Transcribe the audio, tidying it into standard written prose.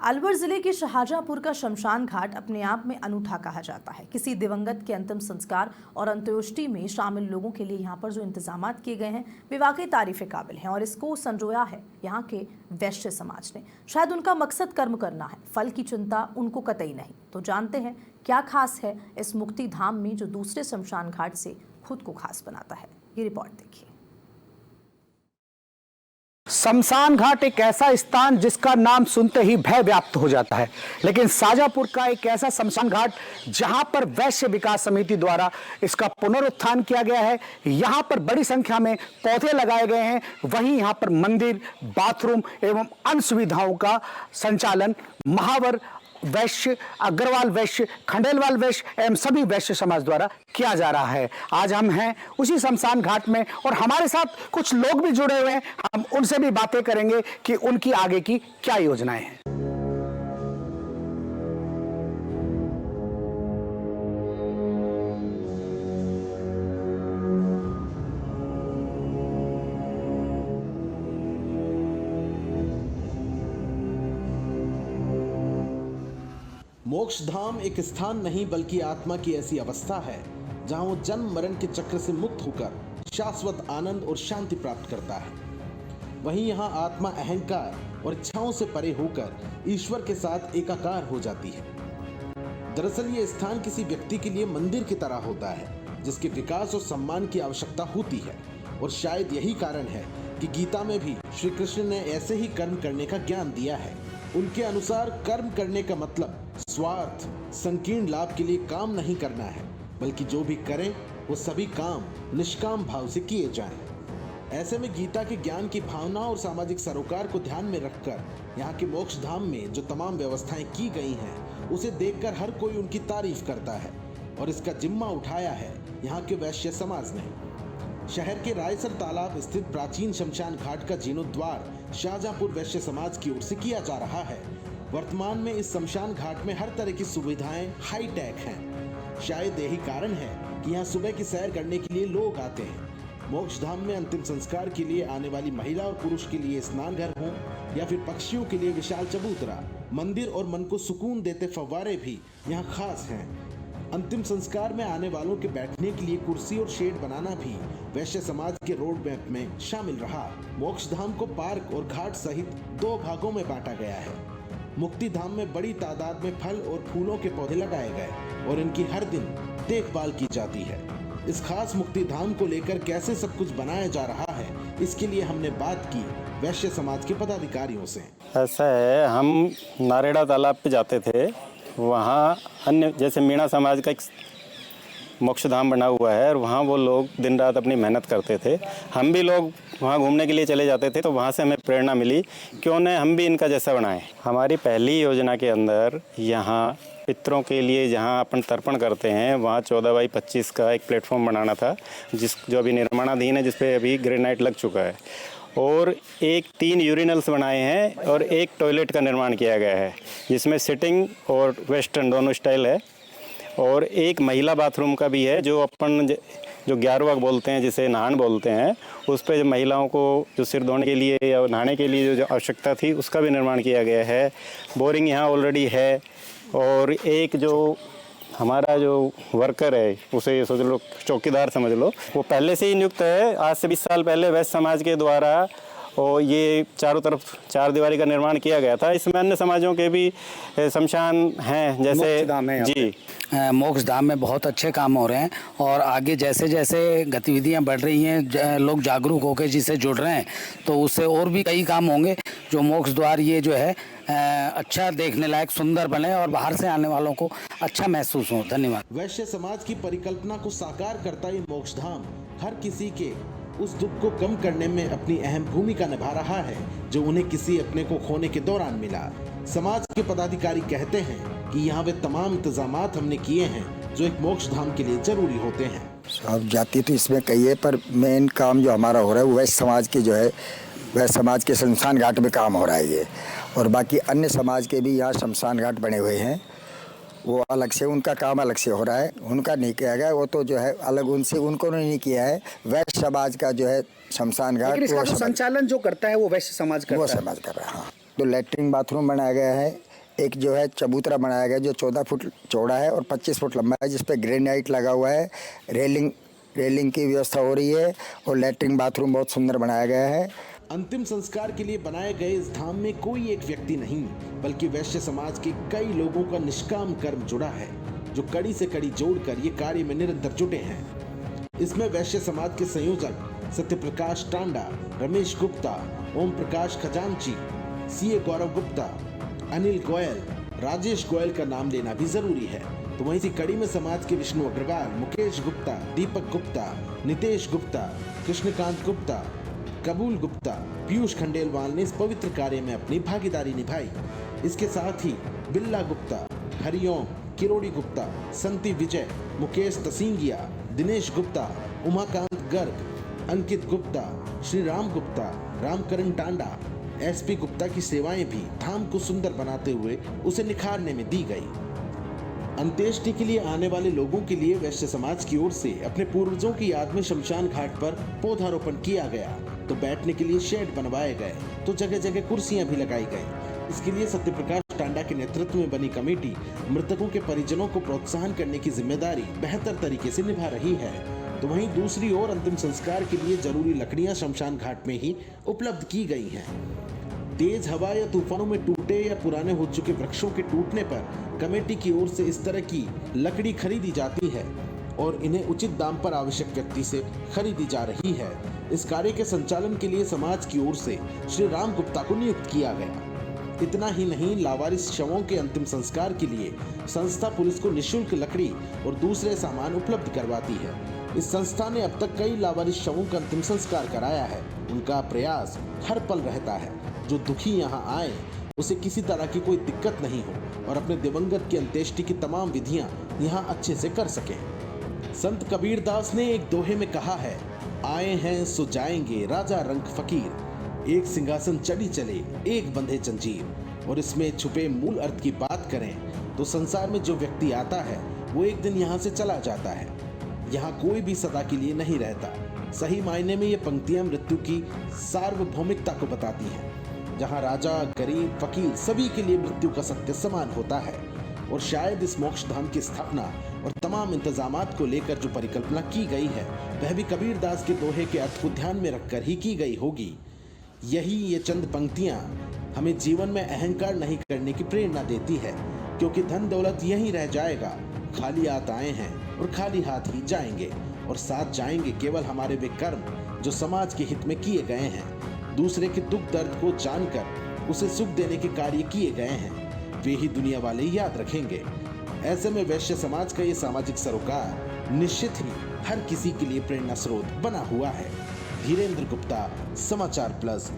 अलवर जिले के शाहजहांपुर का शमशान घाट अपने आप में अनूठा कहा जाता है। किसी दिवंगत के अंतिम संस्कार और अंत्येष्टि में शामिल लोगों के लिए यहाँ पर जो इंतजामात किए गए हैं वे वाकई तारीफ काबिल हैं और इसको संजोया है यहाँ के वैश्य समाज ने। शायद उनका मकसद कर्म करना है, फल की चिंता उनको कतई नहीं। तो जानते हैं क्या खास है इस मुक्ति धाम में जो दूसरे शमशान घाट से खुद को खास बनाता है। ये रिपोर्ट देखिए। शमशान घाट एक ऐसा स्थान जिसका नाम सुनते ही भय व्याप्त हो जाता है, लेकिन शाहजहांपुर का एक ऐसा शमशान घाट जहां पर वैश्य विकास समिति द्वारा इसका पुनरुत्थान किया गया है। यहां पर बड़ी संख्या में पौधे लगाए गए हैं, वहीं यहां पर मंदिर, बाथरूम एवं अन्य सुविधाओं का संचालन महावर वैश्य, अग्रवाल वैश्य, खंडेलवाल वैश्य एवं सभी वैश्य समाज द्वारा किया जा रहा है। आज हम हैं उसी शमशान घाट में और हमारे साथ कुछ लोग भी जुड़े हुए हैं। हम उनसे भी बातें करेंगे कि उनकी आगे की क्या योजनाएं हैं। मोक्ष धाम एक स्थान नहीं बल्कि आत्मा की ऐसी अवस्था है जहां वो जन्म मरण के चक्र से मुक्त होकर शाश्वत आनंद और शांति प्राप्त करता है। वहीं यहां आत्मा अहंकार और इच्छाओं से परे होकर ईश्वर के साथ एकाकार हो जाती है। दरअसल ये स्थान किसी व्यक्ति के लिए मंदिर की तरह होता है जिसके विकास और सम्मान की आवश्यकता होती है। और शायद यही कारण है कि गीता में भी श्री कृष्ण ने ऐसे ही कर्म करने का ज्ञान दिया है। उनके अनुसार कर्म करने का मतलब स्वार्थ, संकीर्ण लाभ के लिए काम नहीं करना है, बल्कि जो भी करें वो सभी काम निष्काम भाव से किए जाएं। ऐसे में गीता के ज्ञान की भावना और सामाजिक सरोकार को ध्यान में रखकर यहाँ के मोक्ष धाम में जो तमाम व्यवस्थाएं की गई हैं, उसे देखकर हर कोई उनकी तारीफ करता है और इसका जिम्मा उठाया है यहाँ के वैश्य समाज ने। शहर के रायसर तालाब स्थित प्राचीन शमशान घाट का जीर्णोद्वार शाहजहांपुर वैश्य समाज की ओर से किया जा रहा है। वर्तमान में इस शमशान घाट में हर तरह की सुविधाएं हाई टेक हैं। शायद यही कारण है कि यहाँ सुबह की सैर करने के लिए लोग आते हैं। मोक्ष धाम में अंतिम संस्कार के लिए आने वाली महिला और पुरुष के लिए स्नान घर हो या फिर पक्षियों के लिए विशाल चबूतरा, मंदिर और मन को सुकून देते फव्वारे भी यहाँ खास हैं। अंतिम संस्कार में आने वालों के बैठने के लिए कुर्सी और शेड बनाना भी वैश्य समाज के रोड मैप में शामिल रहा। मोक्ष धाम को पार्क और घाट सहित 2 भागों में बांटा गया है। मुक्ति धाम में बड़ी तादाद में फल और फूलों के पौधे लगाए गए और इनकी हर दिन देखभाल की जाती है। इस खास मुक्ति धाम को लेकर कैसे सब कुछ बनाया जा रहा है, इसके लिए हमने बात की वैश्य समाज के पदाधिकारियों से। ऐसा है, हम नारेड़ा तालाब पे जाते थे, वहाँ अन्य जैसे मीणा समाज का एक मोक्ष धाम बना हुआ है और वहाँ वो लोग दिन रात अपनी मेहनत करते थे। हम भी लोग वहाँ घूमने के लिए चले जाते थे, तो वहाँ से हमें प्रेरणा मिली क्यों न हम भी इनका जैसा बनाएं। हमारी पहली योजना के अंदर यहाँ पितरों के लिए जहाँ अपन तर्पण करते हैं वहाँ 14x25 का एक प्लेटफॉर्म बनाना था, जो अभी निर्माणाधीन है, जिस पे अभी ग्रेनाइट लग चुका है। और 3 यूरिनल्स बनाए हैं और 1 टॉयलेट का निर्माण किया गया है, जिसमें सिटिंग और वेस्टर्न दोनों स्टाइल है। और 1 महिला बाथरूम का भी है, जो अपन जो 11वां बोलते हैं, जिसे नहान बोलते हैं, उस पर महिलाओं को जो सिर धोने के लिए या नहाने के लिए जो आवश्यकता थी उसका भी निर्माण किया गया है। बोरिंग यहाँ ऑलरेडी है। और एक जो हमारा जो वर्कर है, उसे सोच लो चौकीदार समझ लो, वो पहले से ही नियुक्त है। आज से 20 साल पहले वैश्य समाज के द्वारा और ये चारों तरफ 4 दीवारी का निर्माण किया गया था। इसमें अन्य समाजों के भी शमशान हैं, जैसे जी मोक्ष धाम में बहुत अच्छे काम हो रहे हैं और आगे जैसे जैसे गतिविधियां बढ़ रही हैं, लोग जागरूक होकर जिससे जुड़ रहे हैं, तो उससे और भी कई काम होंगे जो मोक्ष द्वार ये जो है अच्छा देखने लायक सुंदर बने और बाहर से आने वालों को अच्छा महसूस हो। धन्यवाद। वैश्य समाज की परिकल्पना को साकार करता ये मोक्ष धाम हर किसी के उस दुख को कम करने में अपनी अहम भूमिका निभा रहा है जो उन्हें किसी अपने को खोने के दौरान मिला। समाज के पदाधिकारी कहते हैं कि यहाँ वे तमाम इंतजामात हमने किए हैं जो एक मोक्ष धाम के लिए जरूरी होते हैं। सब जाति तो इसमें कही है, पर मेन काम जो हमारा हो रहा है वो वैश्य समाज की जो है, वैश्य समाज के शमशान घाट में काम हो रहा है ये। और बाकी अन्य समाज के भी यहाँ शमशान घाट बने हुए हैं, वो अलग से उनका काम अलग से हो रहा है, उनका नहीं किया गया, वो तो जो है अलग उनसे उनको नहीं किया है। वैश्य समाज का जो है शमशान घाट, इसका संचालन जो करता है वो वैश्य समाज करता है, वो समाज कर रहा है। हाँ, तो लैट्रिन बाथरूम बनाया गया है, एक जो है चबूतरा बनाया गया जो 14 फुट चौड़ा है और 25 फुट लंबा है, जिस पे ग्रेनाइट लगा हुआ है। रेलिंग की व्यवस्था हो रही है और लैट्रिन बाथरूम बहुत सुंदर बनाया गया है। अंतिम संस्कार के लिए बनाए गए इस धाम में कोई एक व्यक्ति नहीं, बल्कि वैश्य समाज के कई लोगों का निष्काम कर्म जुड़ा है, जो कड़ी से कड़ी जोड़कर ये कार्य में निरंतर जुटे हैं। इसमें वैश्य समाज के संयोजक सत्यप्रकाश टांडा, रमेश गुप्ता, ओम प्रकाश खजांची, सीए गौरव गुप्ता, अनिल गोयल, राजेश गोयल का नाम लेना भी जरूरी है। तो वहीं इसी कड़ी में समाज के विष्णु अग्रवाल, मुकेश गुप्ता, दीपक गुप्ता, नितेश गुप्ता, कृष्णकांत गुप्ता, कबूल गुप्ता, पीयूष खंडेलवाल ने इस पवित्र कार्य में अपनी भागीदारी निभाई। इसके साथ ही बिल्ला गुप्ता, हरिओम, किरोड़ी गुप्ता, संती विजय, मुकेश तसिंगिया, दिनेश गुप्ता, उमाकांत गर्ग, अंकित गुप्ता, श्री राम गुप्ता, रामकरण टांडा, एसपी गुप्ता की सेवाएं भी धाम को सुंदर बनाते हुए उसे निखारने में दी गई। अंत्येष्टि के लिए आने वाले लोगों के लिए वैश्य समाज की ओर से अपने पूर्वजों की याद में शमशान घाट पर पौधारोपण किया गया। तो बैठने के लिए शेड बनवाए गए, तो जगह जगह कुर्सियां भी लगाई गई। इसके लिए सत्यप्रकाश टांडा के नेतृत्व में बनी कमेटी मृतकों के परिजनों को प्रोत्साहन करने की जिम्मेदारी बेहतर तरीके से निभा रही है। तो वहीं दूसरी ओर अंतिम संस्कार के लिए जरूरी लकड़ियां शमशान घाट में ही उपलब्ध की गई हैं। तेज हवा या तूफानों में टूटे या पुराने हो चुके वृक्षों के टूटने पर कमेटी की ओर से इस तरह की लकड़ी खरीदी जाती है और इन्हें उचित दाम पर आवश्यक व्यक्ति से खरीदी जा रही है। इस कार्य के संचालन के लिए समाज की ओर से श्री राम गुप्ता को नियुक्त किया गया। इतना ही नहीं, लावारिस शवों के अंतिम संस्कार के लिए संस्था पुलिस को निःशुल्क लकड़ी और दूसरे सामान उपलब्ध करवाती है। इस संस्था ने अब तक कई लावारिस शवों का अंतिम संस्कार कराया है। उनका प्रयास हर पल रहता है जो दुखी यहाँ आए उसे किसी तरह की कोई दिक्कत नहीं हो और अपने दिवंगत की अंत्येष्टि की तमाम विधियां यहाँ अच्छे से कर सकें। संत कबीर दास ने एक दोहे में कहा है, आए हैं सो जाएंगे राजा रंग फकीर, एक सिंहासन चढ़ी चले एक बंधे जंजीर। और इसमें छुपे मूल अर्थ की बात करें तो संसार में जो व्यक्ति आता है वो एक दिन यहाँ से चला जाता है। यहाँ कोई भी सदा के लिए नहीं रहता। सही मायने में ये पंक्तियां मृत्यु की सार्वभौमिकता को बताती हैं, जहाँ राजा, गरीब, फकीर सभी के लिए मृत्यु का सत्य समान होता है। और शायद इस मोक्ष धाम की स्थापना और तमाम इंतजामात को लेकर जो परिकल्पना की गई है वह भी कबीर दास के दोहे के अर्थ को ध्यान में रखकर ही की गई होगी। यही ये चंद पंक्तियां हमें जीवन में अहंकार नहीं करने की प्रेरणा देती है, क्योंकि धन दौलत यहीं रह जाएगा। खाली हाथ आए हैं और खाली हाथ ही जाएंगे, और साथ जाएंगे केवल हमारे वे कर्म जो समाज के हित में किए गए हैं। दूसरे के दुख दर्द को जानकर उसे सुख देने के कार्य किए गए हैं, वे ही दुनिया वाले याद रखेंगे। ऐसे में वैश्य समाज का ये सामाजिक सरोकार निश्चित ही हर किसी के लिए प्रेरणा स्रोत बना हुआ है। धीरेन्द्र गुप्ता, समाचार प्लस।